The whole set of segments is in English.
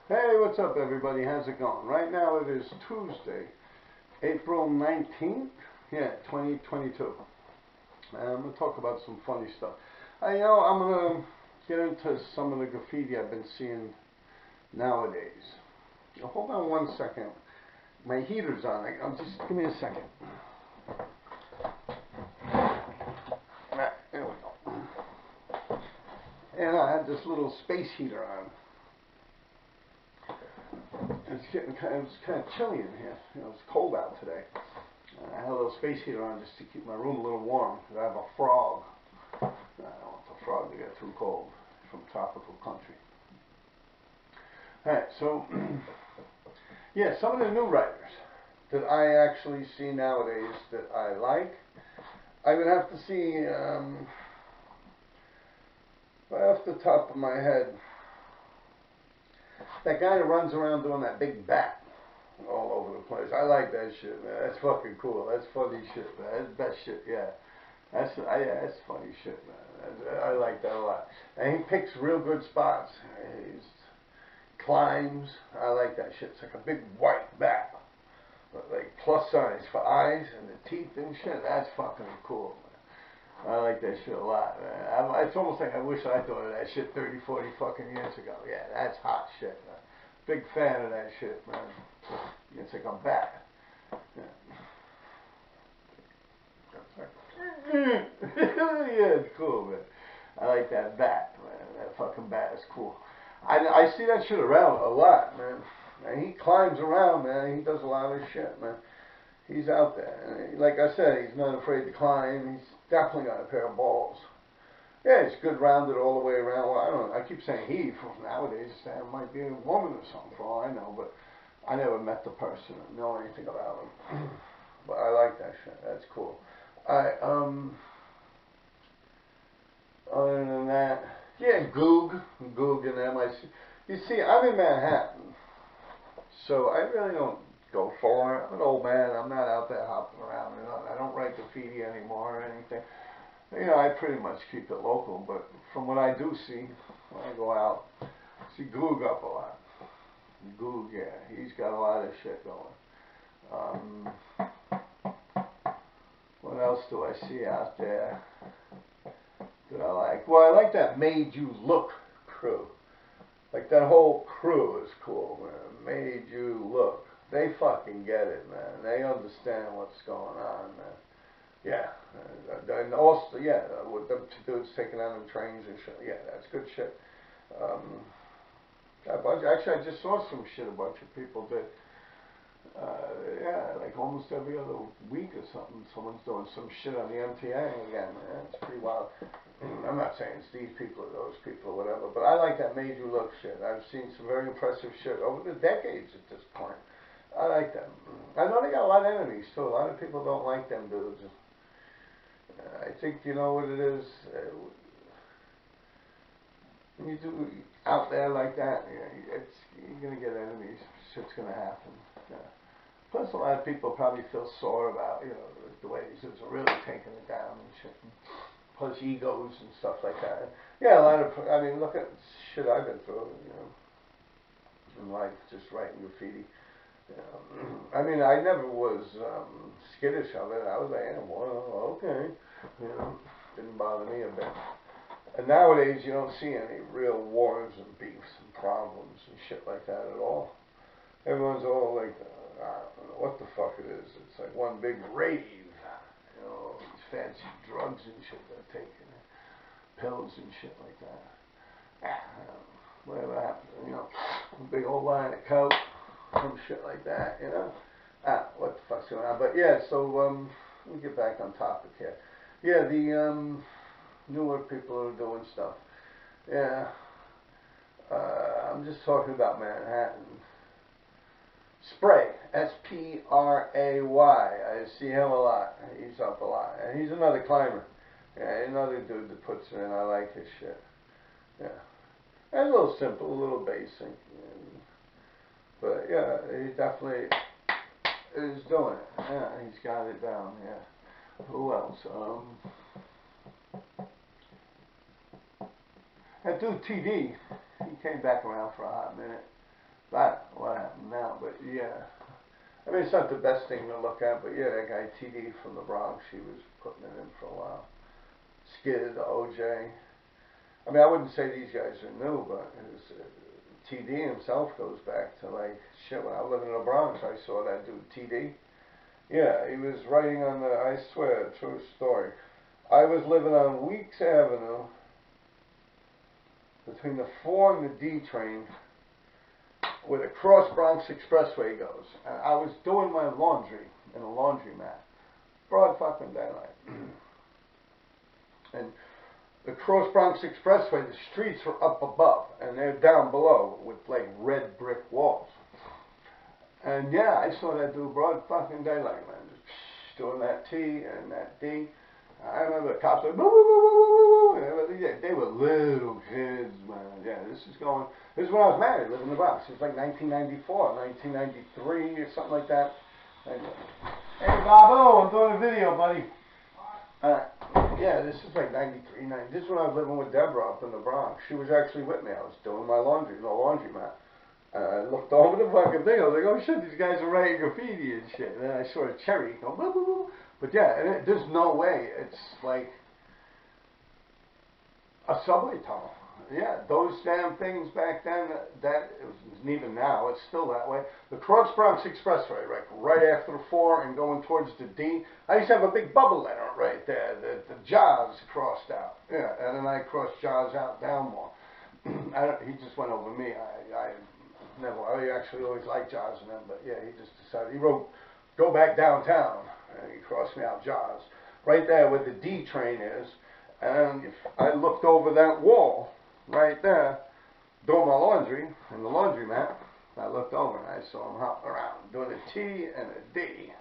Hey, what's up everybody? How's it going? Right now it is Tuesday, April 19th, 2022. And I'm going to talk about some funny stuff. I'm going to get into some of the graffiti I've been seeing nowadays. Now, hold on one second. My heater's on. Just give me a second. There we go. And I had this little space heater on. It was kind of chilly in here. It's cold out today. I had a little space heater on just to keep my room a little warm because I have a frog. I don't want the frog to get too cold from tropical country. Alright, so some of the new writers that I actually see nowadays that I like, I would have to see right off the top of my head, that guy that runs around doing that big bat all over the place. I like that shit, man. That's fucking cool. That's funny shit, man. That's best shit, yeah. That's funny shit, man. I like that a lot. And he picks real good spots. He climbs. I like that shit. It's like a big white bat, like plus size for eyes and the teeth and shit. That's fucking cool, man. I like that shit a lot, man. It's almost like I wish I thought of that shit 30, 40 fucking years ago. Yeah, that's hot shit, man. Big fan of that shit, man. It's like a bat. Yeah, it's cool, man. I like that bat, man. That fucking bat is cool. I see that shit around a lot, man. And he climbs around, man. He does a lot of shit, man. He's out there. And like I said, he's not afraid to climb. He's definitely got a pair of balls. Yeah, it's good rounded all the way around. Well, I don't know. I keep saying he. From nowadays, there might be a woman or something for all I know. But I never met the person or know anything about him. But I like that shit. That's cool. Other than that, Goog and them. You see, I'm in Manhattan, so I really don't go far. I'm an old man. I'm not out there hopping around. I don't write graffiti anymore or anything. I pretty much keep it local. But from what I do see when I go out, I see Goog up a lot. Goog, he's got a lot of shit going. What else do I see out there that I like? Well, I like that Made You Look crew. Like that whole crew is cool, man. Made You Look. They fucking get it, man. They understand what's going on, man. Yeah. And also, with them dudes taking on them trains and shit. Yeah, that's good shit. Actually, I just saw some shit a bunch of people did. Like almost every other week or something, someone's doing some shit on the MTA again, man. It's pretty wild. I'm not saying it's these people or those people or whatever, but I like that Made You Look shit. I've seen some very impressive shit over the decades at this point. I like them. I know they got a lot of enemies too. A lot of people don't like them dudes. I think you know what it is. When you do out there like that, you're gonna get enemies. Shit's gonna happen. Yeah. Plus, a lot of people probably feel sore about the way these dudes are really taking it down and shit. Plus egos and stuff like that. Yeah, a lot of. I mean, look at shit I've been through. In life, just writing graffiti. I mean, I never was skittish of it. I was like, well, okay. Didn't bother me a bit. And nowadays, you don't see any real wars and beefs and problems and shit like that at all. Everyone's all like, I don't know what the fuck it is. It's like one big rave. These fancy drugs and shit they're taking. Pills and shit like that. Whatever happens, a big old line of coke. Some shit like that, what the fuck's going on? But so let me get back on topic here. The newer people are doing stuff. I'm just talking about Manhattan. Spray, S-P-R-A-Y. I see him a lot. He's up a lot, and he's another climber. Another dude that puts it in. I like his shit. And a little simple, a little basic. But he definitely is doing it. Yeah, he's got it down. Yeah. Who else? That dude TD, he came back around for a hot minute. yeah. I mean, it's not the best thing to look at, but yeah, that guy TD from the Bronx, he was putting it in for a while. Skid, OJ. I mean, I wouldn't say these guys are new, but it was, TD himself goes back to like, shit, when I was living in the Bronx, I saw that dude, TD. Yeah, he was writing on the, I swear, true story. I was living on Weeks Avenue, between the 4 and the D train, where the Cross Bronx Expressway goes. And I was doing my laundry in a laundromat. Broad fucking daylight. And the Cross Bronx Expressway, the streets were up above, and they're down below with like red brick walls. And yeah, I saw that dude broad fucking daylight, man, just doing that T and that D. I remember the cops like, boo, boo, boo, boo, boo, boo. They were little kids, man. Yeah, this is when I was married, living in the Bronx. It was like 1994, 1993 or something like that. Hey, Bobo, I'm doing a video, buddy. Yeah, this is like 93, 90. This is when I was living with Deborah up in the Bronx. She was actually with me. I was doing my laundry in a laundromat. I looked over the fucking thing. I was like, oh shit, these guys are writing graffiti and shit. And then I saw a cherry go, boo, boo, boo. But yeah, and there's no way. It's like a subway tunnel. Yeah, those damn things back then, that it wasn't even now, it's still that way. The Cross Bronx Expressway, right after the 4 and going towards the D. I used to have a big bubble letter right there. The Jaws crossed out. Yeah, and then I crossed Jaws out down more. He just went over me. I actually always liked Jaws and them, but yeah, he just decided, he wrote, go back downtown. And he crossed me out Jaws. Right there where the D train is. And if I looked over that wall, right there, doing my laundry in the laundromat, I looked over and I saw him hopping around, doing a T and a D.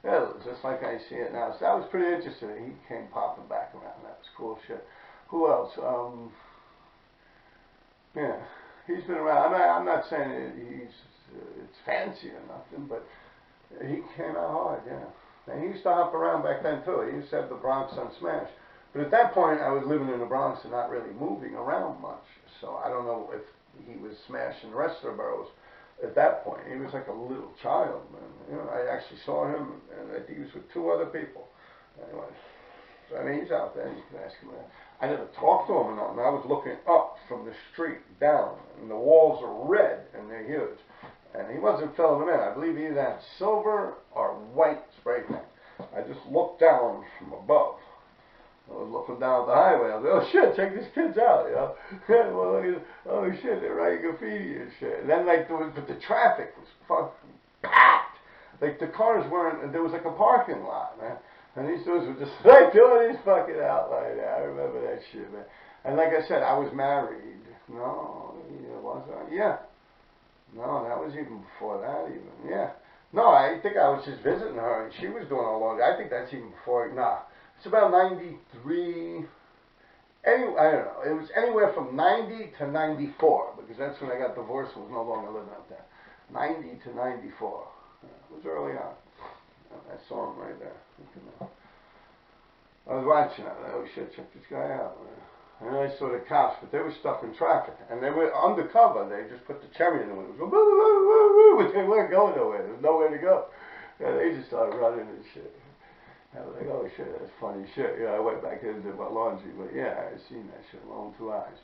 Yeah, it was just like I see it now. So that was pretty interesting. He came popping back around. That was cool shit. Who else? Yeah, he's been around. I'm not saying it's fancy or nothing, but he came out hard, yeah. And he used to hop around back then too. He used to have the Bronx on Smash. But at that point, I was living in the Bronx and not really moving around much. So I don't know if he was smashing the rest of the boroughs at that point. He was like a little child, man. You know, I actually saw him, and I think he was with 2 other people. Anyway, so, I mean, he's out there. You can ask him that. I never talked to him or nothing. I was looking up from the street down, and the walls are red, and they're huge. And he wasn't filling them in. I believe he either had silver or white spray paint. I just looked down from above. I was looking down the highway. I was like, oh shit, check these kids out, you know. Well, oh shit, they're writing graffiti and shit. And then but the traffic was fucking packed. Like the cars weren't, there was like a parking lot, man. And these dudes were just like doing these fucking out like that. I remember that shit, man. And like I said, I was married. No, was I? Yeah. No, that was even before that even. Yeah. No, I think I was just visiting her and she was doing all laundry. I think that's even before, nah. It's about 93, I don't know, it was anywhere from 90 to 94, because that's when I got divorced and was no longer living up there. 90 to 94, it was early on. I saw him right there. I was watching it, oh shit, check this guy out, man. And then I saw the cops, but they were stuck in traffic, and they were undercover. They just put the cherry in the windows, but they weren't going nowhere. There was nowhere to go. Yeah, they just started running and shit. I was like, oh shit, that's funny shit. Yeah, I went back in and did my laundry, but yeah, I seen that shit with my own 2 eyes.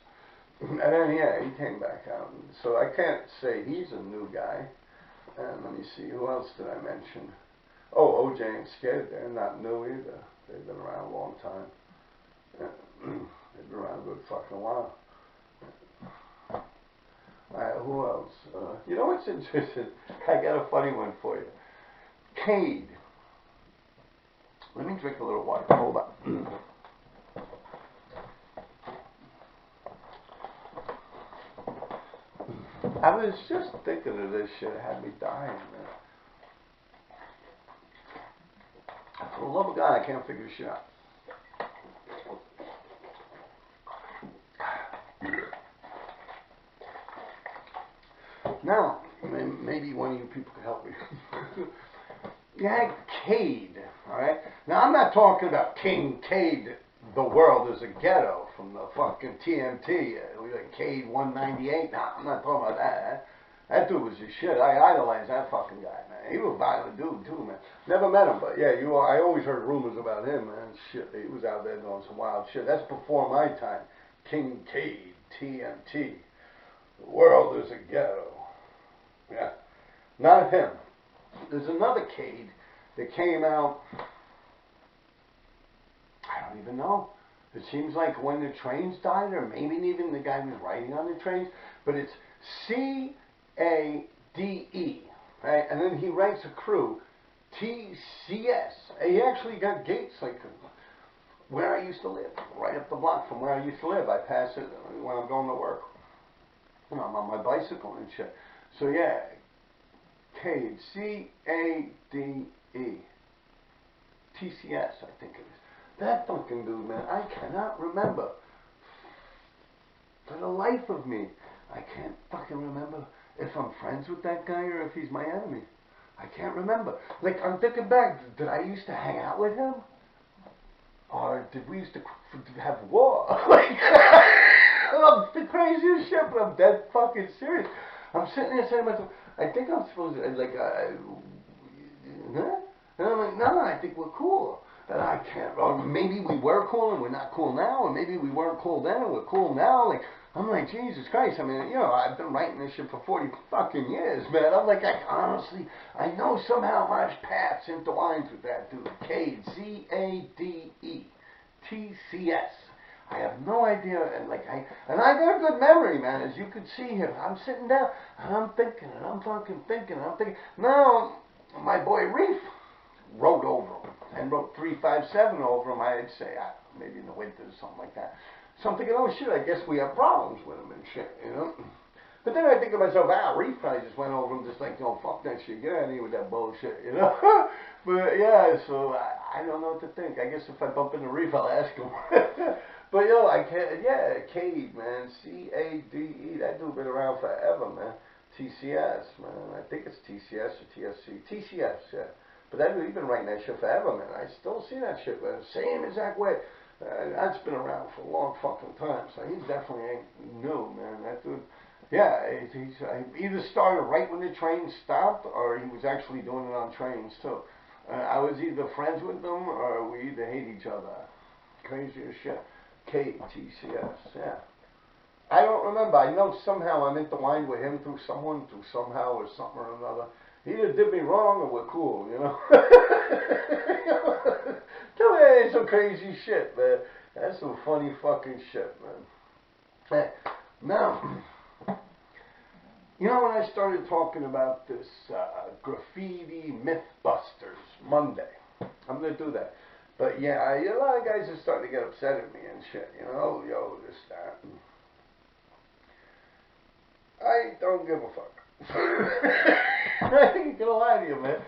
And then yeah, he came back out. So I can't say he's a new guy. And let me see, who else did I mention? Oh, OJ and Cade, they're not new either. They've been around a long time. They've been around a good fucking while. Who else? You know what's interesting? I got a funny one for you. Cade. Let me drink a little water. Hold on. I was just thinking of this shit. It had me dying, man. For the love of God, I can't figure shit out. Now, maybe one of you people could help me. You had Cade, alright? Now, I'm not talking about King Cade, the world is a ghetto from the fucking TMT. Cade 198. No, I'm not talking about that. that dude was just shit. I idolized that fucking guy, man. He was a violent dude too, man. Never met him, but yeah, I always heard rumors about him, man. Shit, he was out there doing some wild shit. That's before my time. King Cade, TNT. The world is a ghetto. Yeah, not him. There's another Cade that came out. I don't even know. It seems like when the trains died, or maybe even the guy was writing on the trains, but it's Cade, right? And then he writes a crew, TCS. He actually got gates like where I used to live, right up the block from where I used to live. I pass it when I'm going to work. You know, I'm on my bicycle and shit. So yeah, Cade, Cade, TCS, I think it is. That fucking dude, man, I cannot remember. For the life of me, I can't fucking remember if I'm friends with that guy or if he's my enemy. I can't remember. Like, I'm thinking back, did I used to hang out with him? Or did we used to have war? Like, I'm the craziest shit, but I'm dead fucking serious. I'm sitting there saying to myself, I think I'm supposed to, like, huh? And I'm like, no, I think we're cool. And I can't, or maybe we were cool and we're not cool now, or maybe we weren't cool then and we're cool now. Like, I'm like, Jesus Christ, I mean, you know, I've been writing this shit for 40 fucking years, man. I'm like, honestly, I know somehow my paths intertwined with that dude. Cade, Cade, TCS. I have no idea, and like, I got a good memory, man, as you could see here. I'm sitting down, and I'm thinking, and I'm fucking thinking, and I'm thinking, now, my boy Reef wrote over him, and wrote 357 over him, I'd say, maybe in the winter or something like that. So I'm thinking, oh shit, I guess we have problems with him and shit, you know? But then I think to myself, Reef probably just went over him just like, oh, fuck that shit, get out of here with that bullshit, you know? But yeah, so I don't know what to think. I guess if I bump into Reef, I'll ask him. But yo, I can't, yeah, Cade, man, Cade, that dude been around forever, man. TCS, man, I think it's TCS or TSC, TCS, yeah. But that dude, he's been writing that shit forever, man. I still see that shit, man, same exact way. That's been around for a long fucking time, so he definitely ain't new, man. That dude, yeah, he's either started right when the train stopped, or he was actually doing it on trains too. I was either friends with them, or we either hate each other. Crazy as shit. Cade, TCS, yeah. I don't remember. I know somehow I'm intertwined with him through somehow or something or another. He either did me wrong or we're cool, you know. Hey, some crazy shit, man. That's some funny fucking shit, man. Hey, now, you know when I started talking about this Graffiti Mythbusters Monday, I'm going to do that. But yeah, a lot of guys are starting to get upset at me and shit, you know, yo, this, that. I don't give a fuck. I ain't gonna lie to you, man.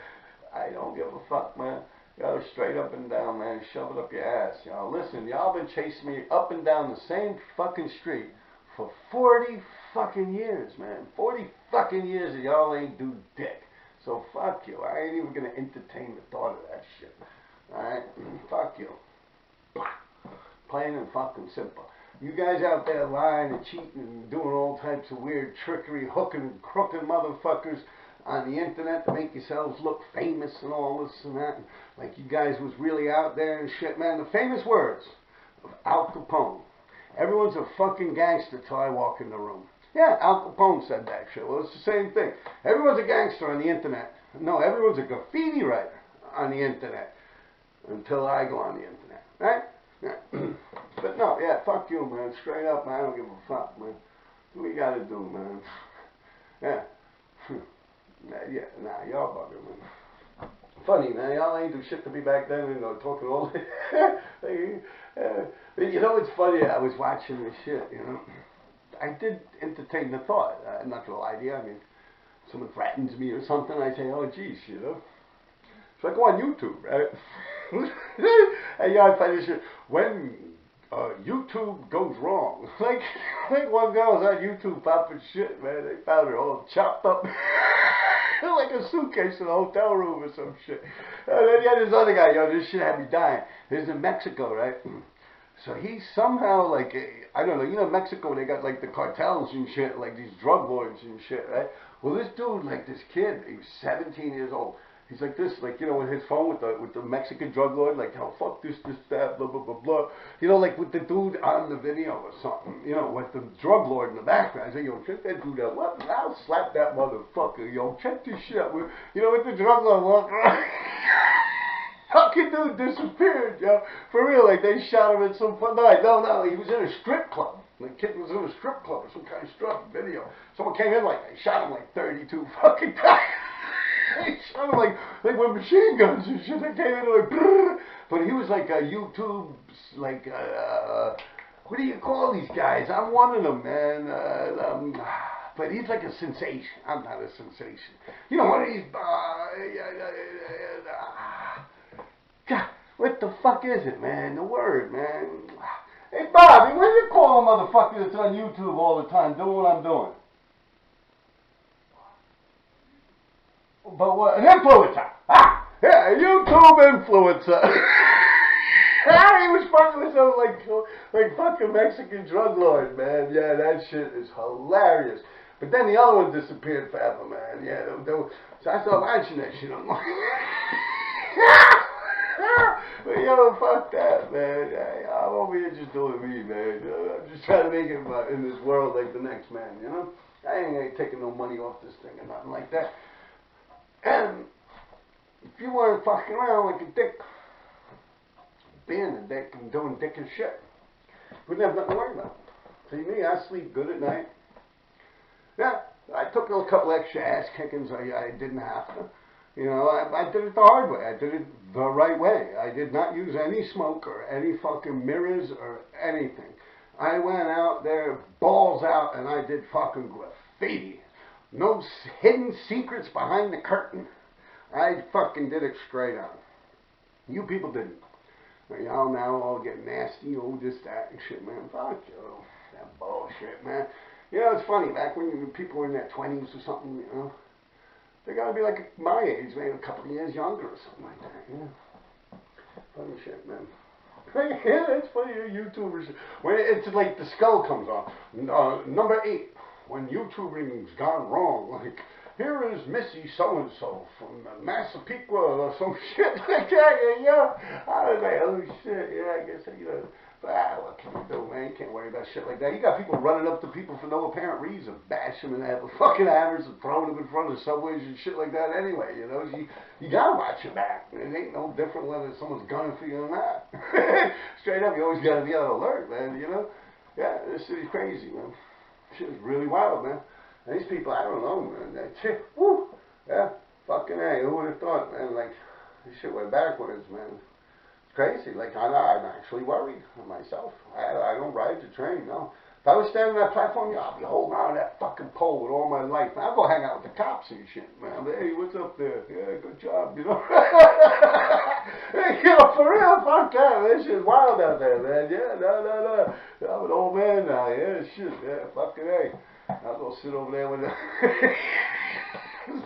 I don't give a fuck, man. Yo, straight up and down, man. Shove it up your ass. Y'all, listen, y'all been chasing me up and down the same fucking street for 40 fucking years, man. 40 fucking years and y'all ain't do dick. So fuck you. I ain't even gonna entertain the thought of that shit. Alright? Fuck you. Plain and fucking simple. You guys out there lying and cheating and doing all types of weird trickery, hooking and crooking motherfuckers on the internet to make yourselves look famous and all this and that. Like you guys was really out there and shit, man. The famous words of Al Capone. Everyone's a fucking gangster till I walk in the room. Yeah, Al Capone said that shit. Well, it's the same thing. Everyone's a gangster on the internet. No, everyone's a graffiti writer on the internet until I go on the internet. Right? Yeah. But no, yeah, fuck you, man. Straight up, man. I don't give a fuck, man. What you gotta do, man? Yeah. Yeah, nah, y'all bugging, man. Funny, man. Y'all ain't do shit to me back then, you know, talking all But you know what's funny? I was watching this shit, you know. I did entertain the thought. I'm not gonna lie to you. I mean, someone threatens me or something, I say, oh, geez, you know. So I go on YouTube, right? And yeah, I find this shit. When YouTube goes wrong. Like one girl was on YouTube popping shit, man. They found her all chopped up. Like a suitcase in a hotel room or some shit. And then you had this other guy, yo, this shit had me dying. He's in Mexico, right? So he somehow like I don't know, you know Mexico they got like the cartels and shit, like these drug lords and shit, right? Well this dude, like this kid, he was 17 years old. He's like this, like you know, with his phone with the Mexican drug lord, like oh fuck this, that, blah blah blah blah. You know, like with the dude on the video or something, you know, with the drug lord in the background. I say, yo, check that dude out. What? I'll slap that motherfucker, yo. Check this shit out. You know, with the drug lord walking around. Fucking dude disappeared, yo. For real, like they shot him at some fun night. No, he was in a strip club. The kid was in a strip club or some kind of strip video. Someone came in like they shot him like 32 fucking times. They shot him like with machine guns and shit. They came in like, brrr. But he was like a YouTube, like what do you call these guys? I'm one of them, man. But he's like a sensation. I'm not a sensation. You know, one of these. God, what the fuck is it, man? The word, man. Hey, Bobby, what do you call a motherfucker that's on YouTube all the time doing what I'm doing? But what? An influencer. Ah, yeah, a YouTube influencer. He was fucking with some like fucking Mexican drug lord, man. Yeah, that shit is hilarious. But then the other one disappeared forever, man. Yeah, so I started watching that shit. I'm like, but yo, fuck that, man. I'm over here just doing me, man. I'm just trying to make it in this world like the next man, you know? I ain't taking no money off this thing or nothing like that. And if you weren't fucking around like a dick, being a dick and doing dick and shit, wouldn't have nothing to worry about. See me, I sleep good at night. Yeah, I took a couple extra ass kickings I didn't have to. You know, I did it the hard way. I did it the right way. I did not use any smoke or any fucking mirrors or anything. I went out there, balls out, and I did fucking graffiti. No hidden secrets behind the curtain. I fucking did it straight on. You people didn't. Y'all now all get nasty, oh, this, that, and shit, man. Fuck you. That bullshit, man. You know, it's funny. Back when people were in their 20s or something, you know, they gotta be like my age, maybe a couple of years younger or something like that, yeah. Funny shit, man. Yeah, it's funny, YouTubers. When it's like the skull comes on. Number 8, when YouTubing's gone wrong, like, here is Missy so-and-so from Massapequa or some shit like that, yeah. I was like, oh shit, yeah, I guess, you know. But what can you do, man? You can't worry about shit like that. You got people running up to people for no apparent reason, bash them and have the fucking hammers and throwing them in front of subways and shit like that anyway, you know. You gotta watch your back. It ain't no different whether someone's gunning for you or not. Straight up, you always gotta be on alert, man, you know. Yeah, this city's crazy, man. Shit is really wild, man. And these people, I don't know, man. That shit, woo, yeah, fucking A. Who would have thought, man? Like, this shit went backwards, man. Crazy. Like, I'm actually worried myself. I don't ride the train, no. If I was standing on that platform, yeah, I'll be holding on to that fucking pole with all my life. Man, I'll go hang out with the cops and shit, man. But, hey, what's up there? Yeah, good job, you know. Hey, you know, for real, fuck that. This shit's wild out there, man. Yeah, no. I'm an old man now. Yeah, shit. Yeah, fucking A. I'll go sit over there with the...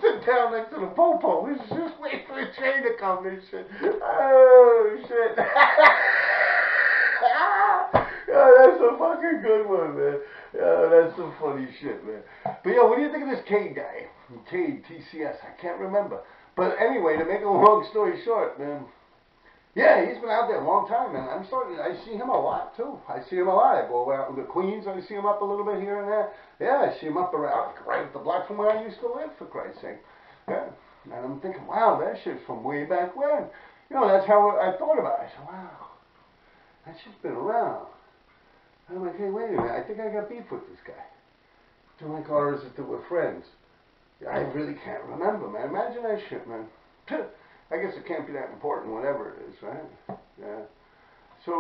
sit down next to the po-po. We should just wait for the train to come and shit. Oh, shit. Yeah, that's a fucking good one, man. Yeah, that's some funny shit, man. But, yo, what do you think of this Cade guy? Cade, TCS. I can't remember. But anyway, to make a long story short, man, yeah, he's been out there a long time, man. I see him a lot, too. I see him a lot. I go out to Queens, I see him up a little bit here and there. Yeah, I see him up around, right at the block from where I used to live, for Christ's sake. Yeah. And I'm thinking, wow, that shit's from way back when. You know, that's how I thought about it. I said, wow, that shit's been around. And I'm like, hey, wait a minute, I think I got beef with this guy. I'm like, or is it that we're friends? Yeah, I really can't remember, man. Imagine that shit, man. I guess it can't be that important, whatever it is, right? Yeah. So,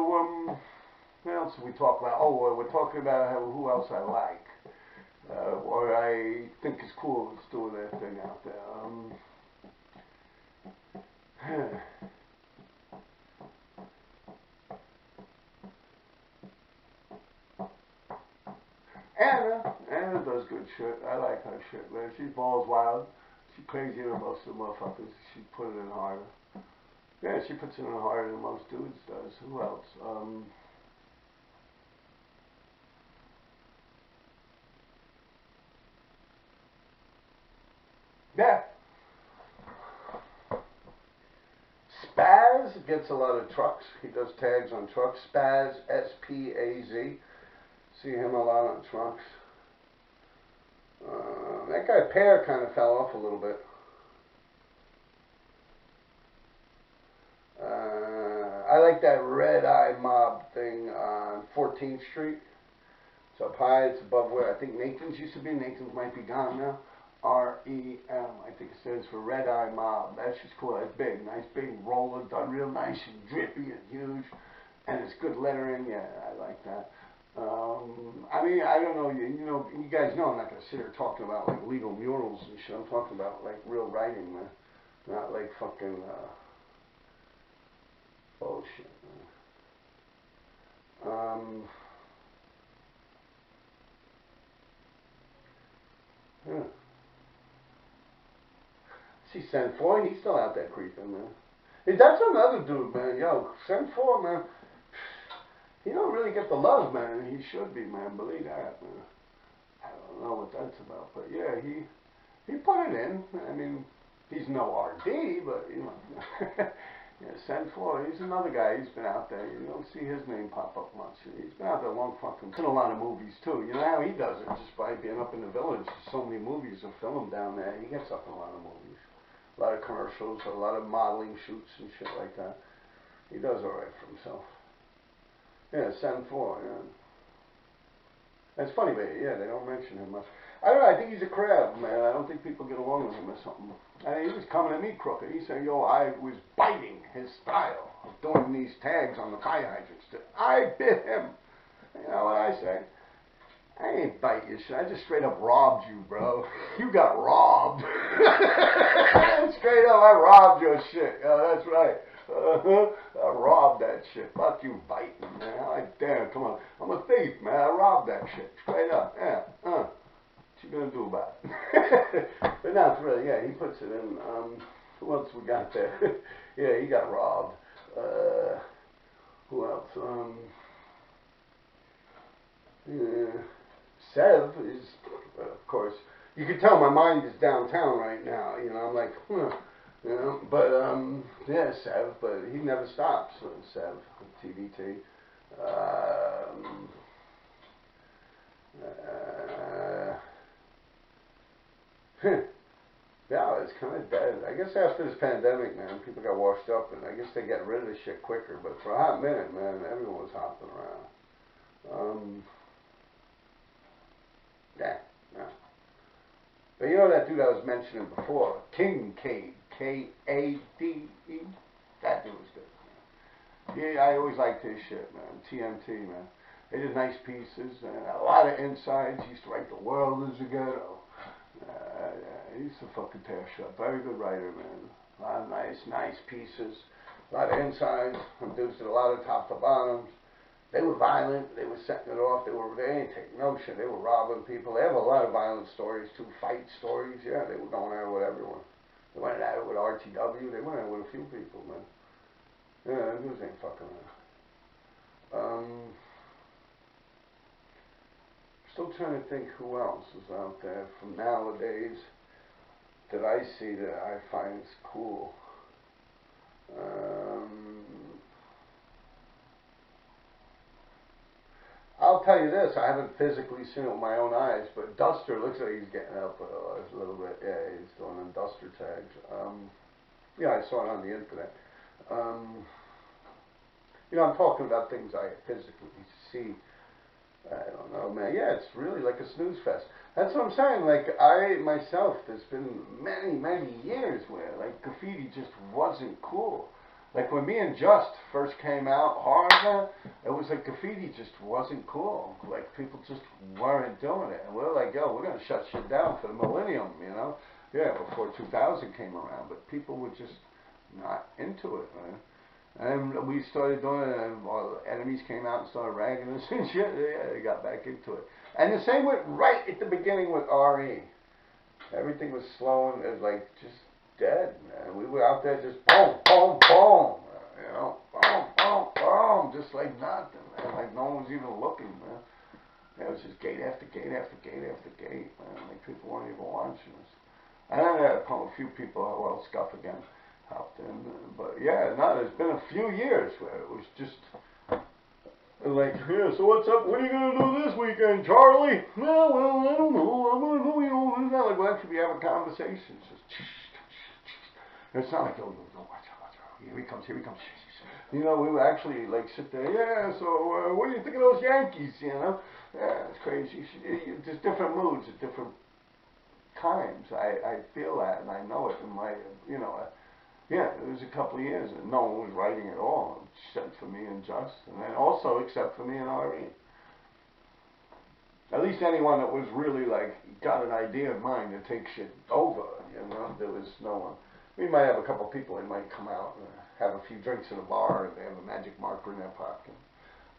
what else did we talk about? Oh, we're talking about who else I like. Or I think is cool that's doing that thing out there. Anna does good shit. I like her shit, man. She balls wild. She's crazier than most of the motherfuckers. She put it in harder. Yeah, she puts it in harder than most dudes does. Who else? Yeah. Spaz gets a lot of trucks. He does tags on trucks. Spaz, S-P-A-Z. See him a lot on trucks. That guy Pear kind of fell off a little bit. I like that Red Eye Mob thing on 14th Street. It's up high. It's above where I think Nathan's used to be. Nathan's might be gone now. R-E-M, I think it stands for Red Eye Mob. That's just cool. That's big. Nice big roller, done real nice and drippy and huge. And it's good lettering. Yeah, I like that. I mean, I don't know. You guys know I'm not going to sit here talking about like legal murals and shit. I'm talking about like real writing, man. Not like fucking bullshit, man. Yeah. See, Sen Foy, he's still out there creeping, man. Hey, that's another dude, man. Yo, Sen Foy, man. He don't really get the love, man. He should be, man. Believe that, man. I don't know what that's about, but yeah, he put it in. I mean, he's no RD, but you know, yeah, Sen Foy, he's another guy. He's been out there. You don't see his name pop up much. He's been out there a long fucking. In a lot of movies too. You know how he does it? Just by being up in the village. So many movies are filmed down there. He gets up in a lot of movies, a lot of commercials, a lot of modeling shoots and shit like that. He does all right for himself. Yeah, Sen Foy, yeah. That's funny, but yeah, they don't mention him much. I don't know, I think he's a crab, man. I don't think people get along with him or something. He was coming at me crooked. He said, yo, I was biting his style of doing these tags on the fire hydrants. I bit him. You know what I say? I ain't bite your shit. I just straight up robbed you, bro. You got robbed. Straight up, I robbed your shit. Yeah, that's right. I robbed that shit. Fuck you biting, man. Like, damn, come on. I'm a thief, man. I robbed that shit. Straight up. Yeah. What you gonna do about it? But no, it's really, yeah, he puts it in. Who else we got there? Yeah, he got robbed. Who else? Yeah. Sev is, of course, you can tell my mind is downtown right now. You know, I'm like, you know, but yeah, Sev, but he never stops. Sev, TVT. Yeah, it's kind of dead. I guess after this pandemic, man, people got washed up, and I guess they got rid of the shit quicker. But for a hot minute, man, everyone was hopping around. Yeah. But you know that dude I was mentioning before, Cade, K-A-D-E? That dude was good. Yeah, I always liked his shit, man. TMT, man. They did nice pieces, and a lot of insides. He used to write The World is a Ghetto. He used to fucking tear shit. Very good writer, man. A lot of nice pieces. A lot of insides. Some dudes did a lot of top to bottoms. They were violent. They were setting it off. They ain't taking no shit. They were robbing people. They have a lot of violent stories too. Fight stories. Yeah, they were going at it with everyone. They went at it with RTW. They went at it with a few people, man. Yeah, those ain't fucking around. Still trying to think who else is out there from nowadays that I see that I find cool. I'll tell you this, I haven't physically seen it with my own eyes, but Duster looks like he's getting up a little bit. Yeah, he's doing them Duster tags. Yeah, I saw it on the internet. You know, I'm talking about things I physically see. I don't know, man. Yeah, it's really like a snooze fest. That's what I'm saying. Like, I, myself, there's been many years where, like, graffiti just wasn't cool. Like, when me and Just first came out hard, it was like graffiti just wasn't cool. Like, people just weren't doing it. And we're like, yo, we're going to shut shit down for the millennium, you know? Yeah, before 2000 came around. But people were just not into it, man. And we started doing it, and enemies came out and started ragging us and shit. Yeah, they got back into it. And the same went right at the beginning with RE. Everything was slow and it was like just dead, man. We were out there just boom, you know, boom, just like nothing, man. Like no one was even looking, man. It was just gate after gate after gate after gate, man. Like people weren't even watching us. And then a few people, well, Scuff again helped in. But yeah, no, there's been a few years where it was just like, yeah, so what's up? What are you going to do this weekend, Charlie? Yeah, well, I don't know. I'm going to do, it's not like we'll actually be having conversations. It's not like, oh, watch out. Here he comes. You know, we would actually like sit there, yeah, so what do you think of those Yankees, you know? Yeah, it's crazy. There's different moods at different times. I feel that, and I know it in my, yeah, it was a couple of years, and no one was writing at all, except for me and Just, and then also except for me and Irene. At least anyone that was really, like, got an idea of mine to take shit over, you know? There was no one. We might have a couple of people that might come out and have a few drinks in a bar, and they have a magic marker in their pocket, and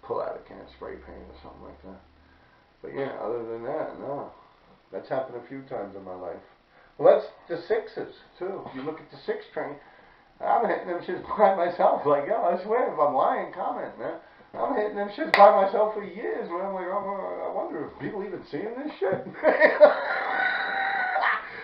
pull out a can of spray paint or something like that. But yeah, other than that, no. That's happened a few times in my life. Well, that's the sixes, too. If you look at the six train, I'm hitting them shits by myself. Like, yo, I swear, if I'm lying, comment, man. I'm hitting them shits by myself for years, man. I'm like, oh, I wonder if people even seeing this shit.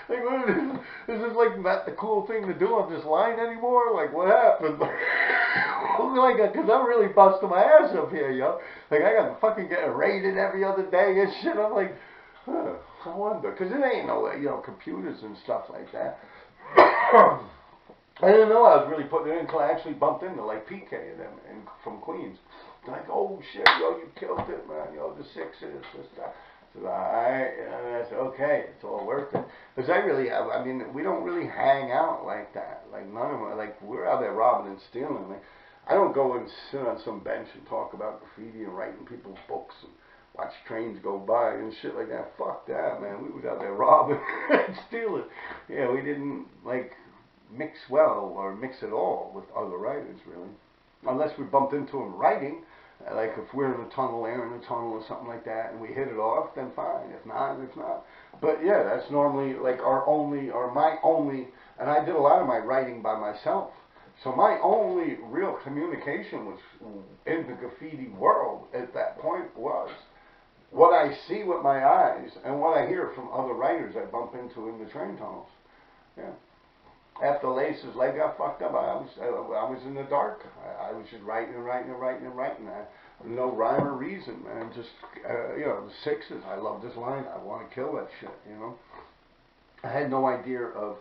Like, what is this like not the cool thing to do on this line anymore? Like, what happened? Like, because I'm really busting my ass up here, yo. Like, I got to fucking get raided every other day and shit. I'm like, I wonder. Because it ain't no, computers and stuff like that. I didn't know I was really putting it in until I actually bumped into, like, PK and them from Queens. They're like, oh, shit, yo, you killed it, man. Yo, the sixes, this, that. So I said, okay, it's all worth it. Because we don't really hang out like that. Like, none of them, like, we're out there robbing and stealing. Like, I don't go and sit on some bench and talk about graffiti and writing people's books and watch trains go by and shit like that. Fuck that, man. We was out there robbing and stealing. Yeah, we didn't, like, mix well or mix at all with other writers, really. Unless we bumped into them writing. Like if we're in a tunnel, they're in a tunnel or something like that, and we hit it off, then fine. If not, it's not. But yeah, that's normally like my only, and I did a lot of my writing by myself. So my only real communication was in the graffiti world at that point was what I see with my eyes and what I hear from other writers I bump into in the train tunnels. Yeah. After Lace's leg got fucked up, I was in the dark. I was just writing. No rhyme or reason, man. Just, the sixes. I love this line. I want to kill that shit, you know. I had no idea of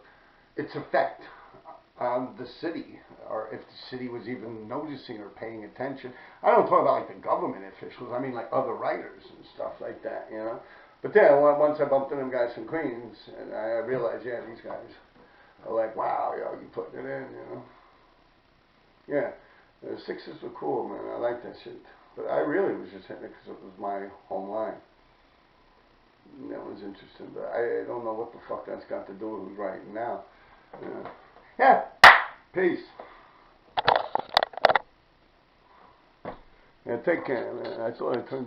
its effect on the city, or if the city was even noticing or paying attention. I don't talk about like the government officials. I mean like other writers and stuff like that, you know. But then once I bumped into them guys from Queens, and I realized, yeah, these guys are like, wow, yo, you putting it in, you know. Yeah, the sixes were cool, man. I like that shit. But I really was just hitting it because it was my home line. And that was interesting, but I don't know what the fuck that's got to do with who's writing now. Yeah. Peace. Yeah, take care, man. I thought I turned